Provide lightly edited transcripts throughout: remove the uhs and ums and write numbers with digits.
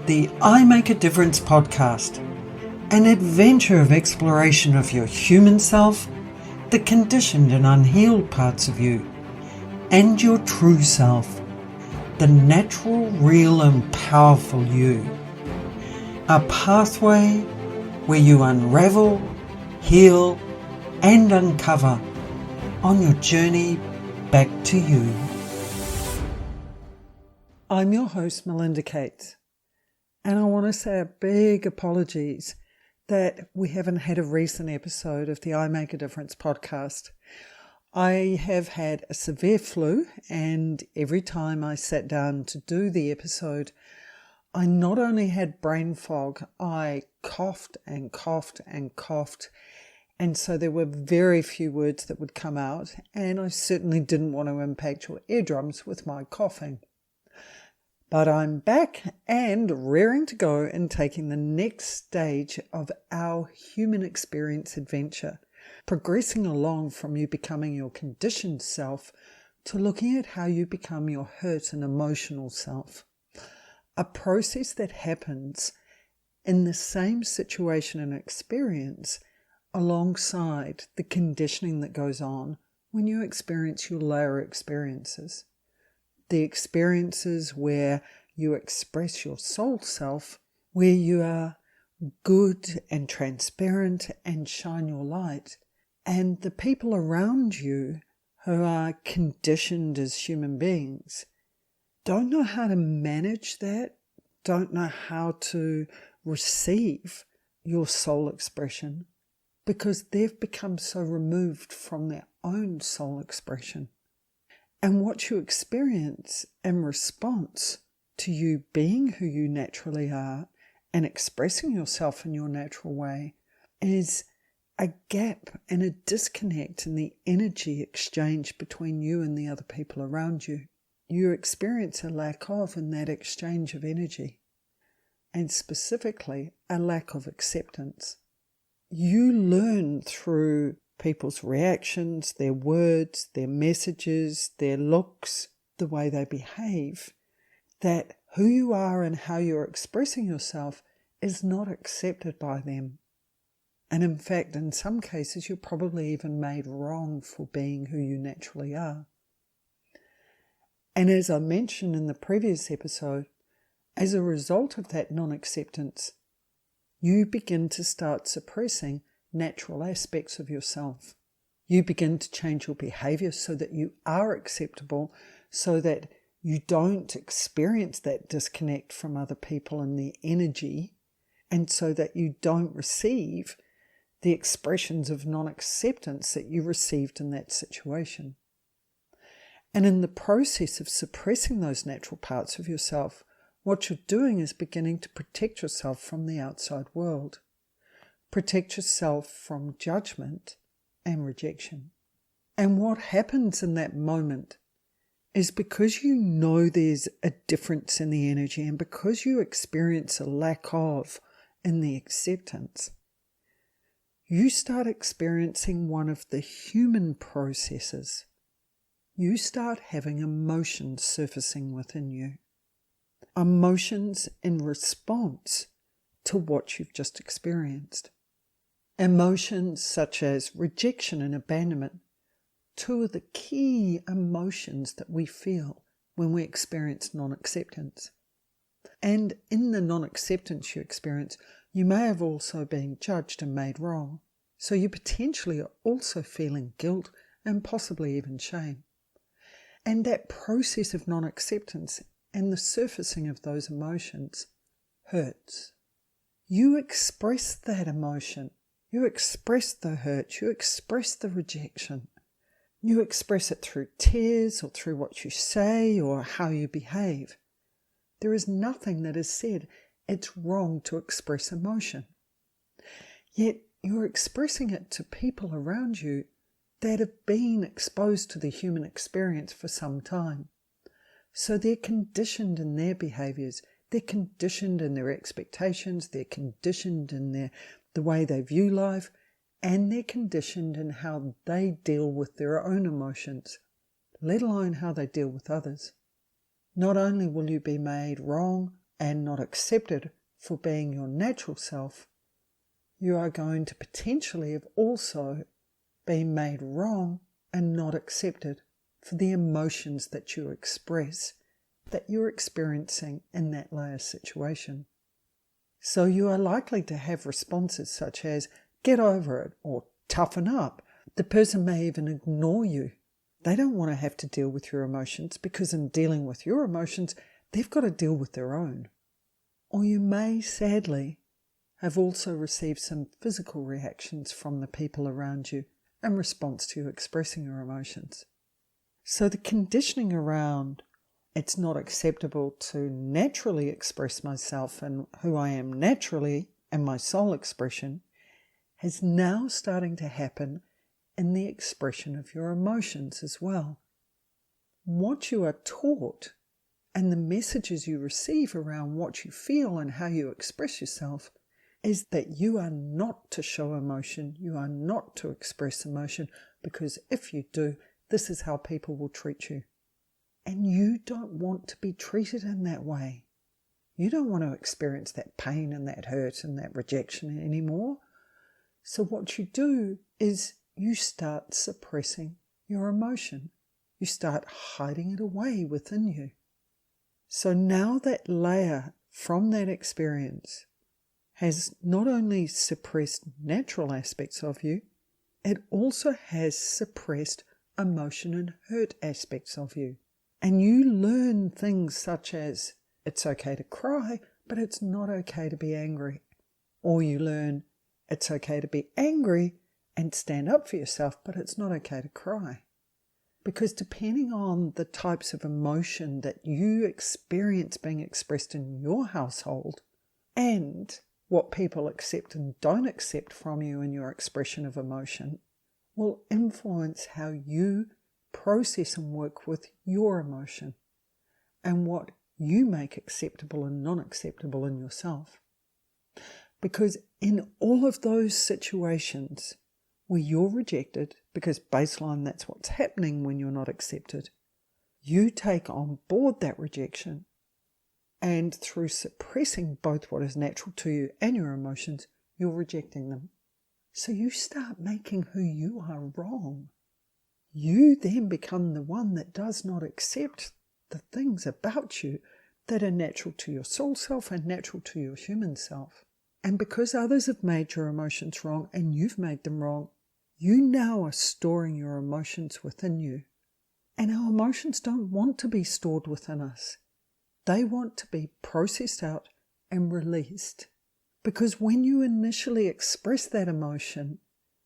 the I Make a Difference podcast, an adventure of exploration of your human self, the conditioned and unhealed parts of you, and your true self, the natural, real and powerful you. A pathway where you unravel, heal and uncover on your journey back to you. I'm your host, Melinda Cates, and I want to say a big apologies that we haven't had a recent episode of the I Make a Difference podcast. I have had a severe flu, and every time I sat down to do the episode, I not only had brain fog, I coughed and coughed and coughed, and so there were very few words that would come out, and I certainly didn't want to impact your eardrums with my coughing. But I'm back and raring to go and taking the next stage of our human experience adventure, progressing along from you becoming your conditioned self to looking at how you become your hurt and emotional self. A process that happens in the same situation and experience alongside the conditioning that goes on when you experience your lower experiences. The experiences where you express your soul self, where you are good and transparent and shine your light, and the people around you who are conditioned as human beings don't know how to manage that, don't know how to receive your soul expression because they've become so removed from their own soul expression. And what you experience in response to you being who you naturally are and expressing yourself in your natural way is a gap and a disconnect in the energy exchange between you and the other people around you. You experience a lack of in that exchange of energy, and specifically a lack of acceptance. You learn through people's reactions, their words, their messages, their looks, the way they behave, that who you are and how you're expressing yourself is not accepted by them. And in fact, in some cases, you're probably even made wrong for being who you naturally are. And as I mentioned in the previous episode, as a result of that non-acceptance, you begin to start suppressing natural aspects of yourself. You begin to change your behavior so that you are acceptable, so that you don't experience that disconnect from other people and the energy, and so that you don't receive the expressions of non-acceptance that you received in that situation. And in the process of suppressing those natural parts of yourself, what you're doing is beginning to protect yourself from the outside world. Protect yourself from judgment and rejection. And what happens in that moment is because you know there's a difference in the energy and because you experience a lack of in the acceptance, you start experiencing one of the human processes. You start having emotions surfacing within you. Emotions in response to what you've just experienced. Emotions such as rejection and abandonment, two of the key emotions that we feel when we experience non-acceptance. And in the non-acceptance you experience, you may have also been judged and made wrong. So you potentially are also feeling guilt and possibly even shame. And that process of non-acceptance and the surfacing of those emotions hurts. You express that emotion. You express the hurt. You express the rejection. You express it through tears or through what you say or how you behave. There is nothing that is said it's wrong to express emotion. Yet you're expressing it to people around you that have been exposed to the human experience for some time. So they're conditioned in their behaviours, they're conditioned in their expectations, they're conditioned in the way they view life, and they're conditioned in how they deal with their own emotions, let alone how they deal with others. Not only will you be made wrong and not accepted for being your natural self, you are going to potentially have also been made wrong and not accepted for the emotions that you express, that you're experiencing in that layer situation. So you are likely to have responses such as, get over it, or toughen up. The person may even ignore you. They don't want to have to deal with your emotions because in dealing with your emotions, they've got to deal with their own. Or you may, sadly, have also received some physical reactions from the people around you in response to you expressing your emotions. So the conditioning around it's not acceptable to naturally express myself and who I am naturally and my soul expression is now starting to happen in the expression of your emotions as well. What you are taught and the messages you receive around what you feel and how you express yourself is that you are not to show emotion, you are not to express emotion, because if you do, this is how people will treat you. And you don't want to be treated in that way. You don't want to experience that pain and that hurt and that rejection anymore. So what you do is you start suppressing your emotion. You start hiding it away within you. So now that layer from that experience has not only suppressed natural aspects of you, it also has suppressed emotion and hurt aspects of you. And you learn things such as it's okay to cry, but it's not okay to be angry. Or you learn it's okay to be angry and stand up for yourself, but it's not okay to cry. Because depending on the types of emotion that you experience being expressed in your household and what people accept and don't accept from you in your expression of emotion will influence how you process and work with your emotion and what you make acceptable and non-acceptable in yourself. Because in all of those situations where you're rejected, because baseline that's what's happening when you're not accepted, you take on board that rejection, and through suppressing both what is natural to you and your emotions, you're rejecting them. So you start making who you are wrong. You then become the one that does not accept the things about you that are natural to your soul self and natural to your human self. And because others have made your emotions wrong and you've made them wrong, you now are storing your emotions within you. And our emotions don't want to be stored within us. They want to be processed out and released. Because when you initially expressed that emotion,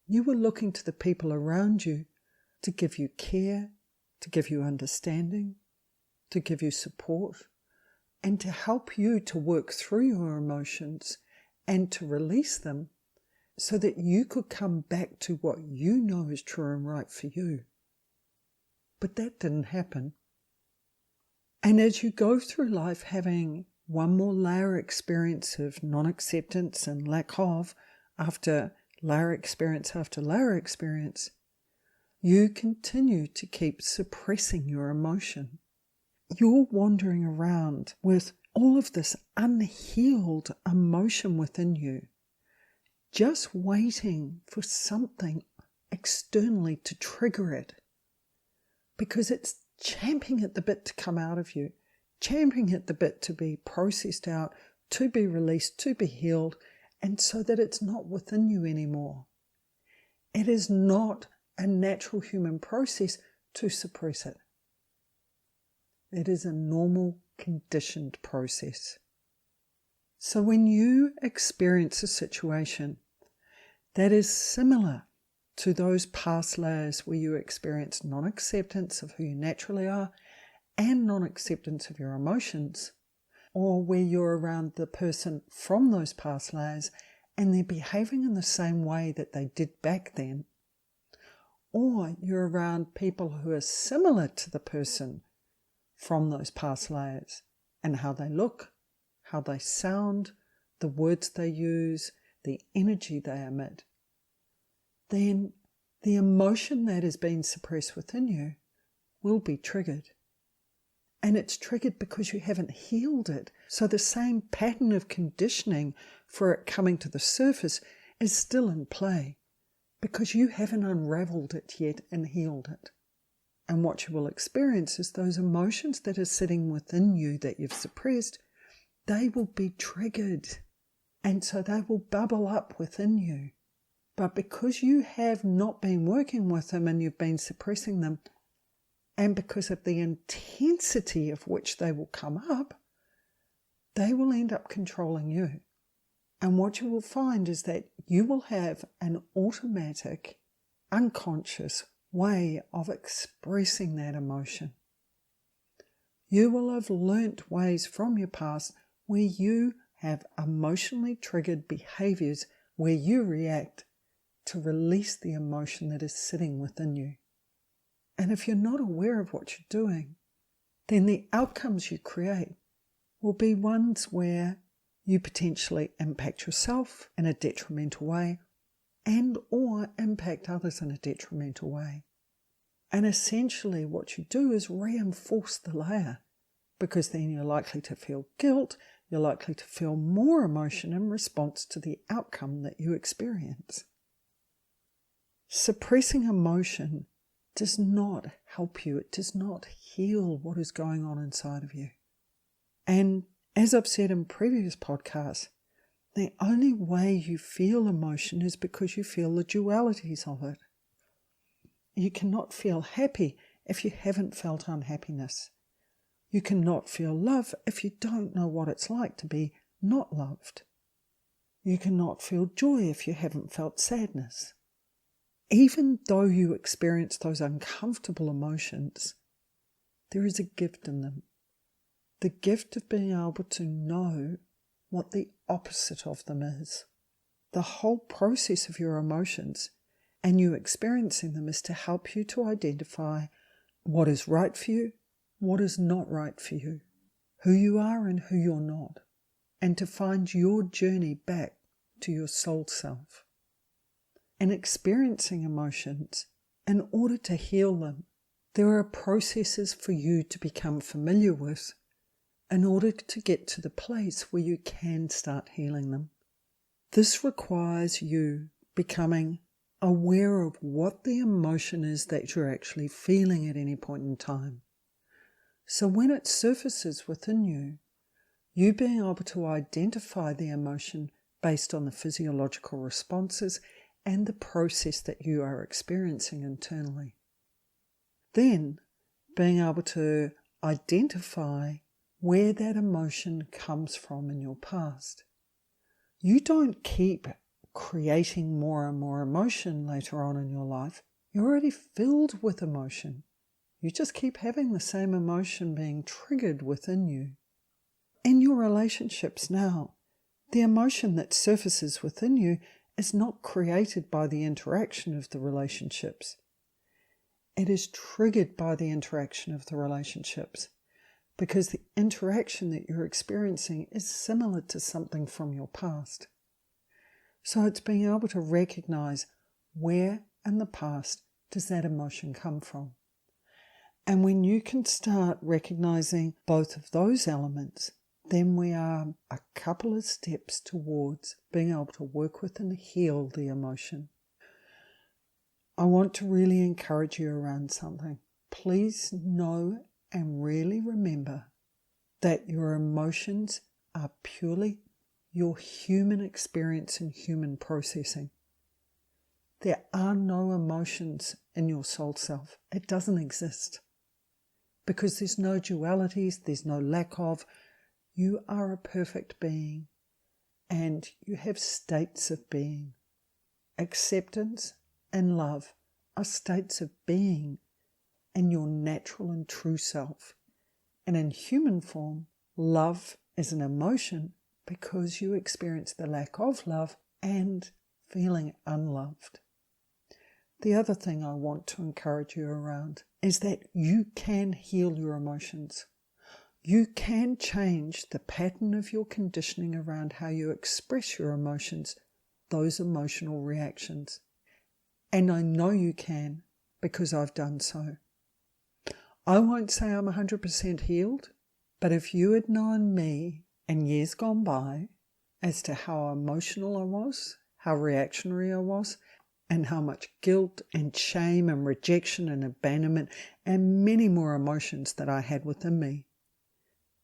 you were looking to the people around you to give you care, to give you understanding, to give you support, and to help you to work through your emotions and to release them so that you could come back to what you know is true and right for you. But that didn't happen. And as you go through life having one more layer experience of non-acceptance and lack of after layer experience after layer experience, you continue to keep suppressing your emotion. You're wandering around with all of this unhealed emotion within you, just waiting for something externally to trigger it, because it's champing at the bit to come out of you, champing at the bit to be processed out, to be released, to be healed, and so that it's not within you anymore. It is not a natural human process to suppress it. It is a normal, conditioned process. So when you experience a situation that is similar to those past layers where you experience non-acceptance of who you naturally are and non-acceptance of your emotions, or where you're around the person from those past layers and they're behaving in the same way that they did back then, or you're around people who are similar to the person from those past layers and how they look, how they sound, the words they use, the energy they emit, then the emotion that has been suppressed within you will be triggered. And it's triggered because you haven't healed it. So the same pattern of conditioning for it coming to the surface is still in play because you haven't unraveled it yet and healed it. And what you will experience is those emotions that are sitting within you that you've suppressed, they will be triggered. And so they will bubble up within you. But because you have not been working with them and you've been suppressing them, and because of the intensity of which they will come up, they will end up controlling you. And what you will find is that you will have an automatic, unconscious way of expressing that emotion. You will have learnt ways from your past where you have emotionally triggered behaviours where you react to release the emotion that is sitting within you. And if you're not aware of what you're doing, then the outcomes you create will be ones where you potentially impact yourself in a detrimental way and or impact others in a detrimental way. And essentially what you do is reinforce the layer, because then you're likely to feel guilt, you're likely to feel more emotion in response to the outcome that you experience. Suppressing emotion does not help you. It does not heal what is going on inside of you. And as I've said in previous podcasts, the only way you feel emotion is because you feel the dualities of it. You cannot feel happy if you haven't felt unhappiness. You cannot feel love if you don't know what it's like to be not loved. You cannot feel joy if you haven't felt sadness. Even though you experience those uncomfortable emotions, there is a gift in them. The gift of being able to know what the opposite of them is. The whole process of your emotions and you experiencing them is to help you to identify what is right for you, what is not right for you, who you are and who you're not, and to find your journey back to your soul self. And experiencing emotions, in order to heal them, there are processes for you to become familiar with in order to get to the place where you can start healing them. This requires you becoming aware of what the emotion is that you're actually feeling at any point in time. So when it surfaces within you, you being able to identify the emotion based on the physiological responses and the process that you are experiencing internally. Then, being able to identify where that emotion comes from in your past. You don't keep creating more and more emotion later on in your life. You're already filled with emotion. You just keep having the same emotion being triggered within you. In your relationships now, the emotion that surfaces within you is not created by the interaction of the relationships. It is triggered by the interaction of the relationships, because the interaction that you're experiencing is similar to something from your past. So it's being able to recognize where in the past does that emotion come from. And when you can start recognizing both of those elements, then we are a couple of steps towards being able to work with and heal the emotion. I want to really encourage you around something. Please know and really remember that your emotions are purely your human experience and human processing. There are no emotions in your soul self. It doesn't exist. Because there's no dualities, there's no lack of. You are a perfect being, and you have states of being. Acceptance and love are states of being in your natural and true self. And in human form, love is an emotion because you experience the lack of love and feeling unloved. The other thing I want to encourage you around is that you can heal your emotions. You can change the pattern of your conditioning around how you express your emotions, those emotional reactions. And I know you can because I've done so. I won't say I'm 100% healed, but if you had known me in years gone by as to how emotional I was, how reactionary I was, and how much guilt and shame and rejection and abandonment and many more emotions that I had within me,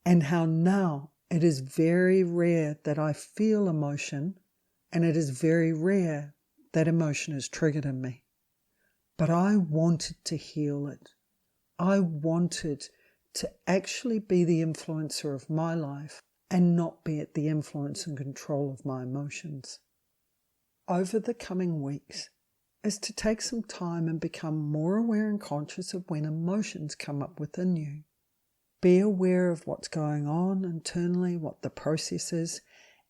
and how now it is very rare that I feel emotion, and it is very rare that emotion is triggered in me. But I wanted to heal it. I wanted to actually be the influencer of my life and not be at the influence and control of my emotions. Over the coming weeks is to take some time and become more aware and conscious of when emotions come up within you. Be aware of what's going on internally, what the process is,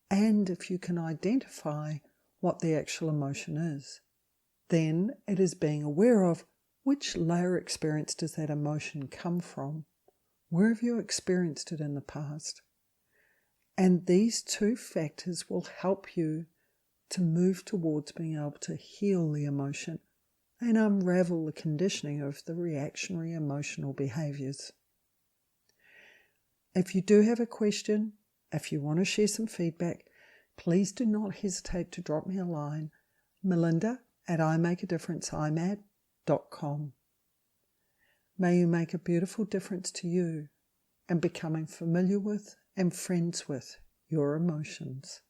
and if you can identify what the actual emotion is. Then it is being aware of which layer experience does that emotion come from. Where have you experienced it in the past? And these two factors will help you to move towards being able to heal the emotion and unravel the conditioning of the reactionary emotional behaviors. If you do have a question, if you want to share some feedback, please do not hesitate to drop me a line, melinda@imakeadifferenceimad.com. May you make a beautiful difference to you and becoming familiar with and friends with your emotions.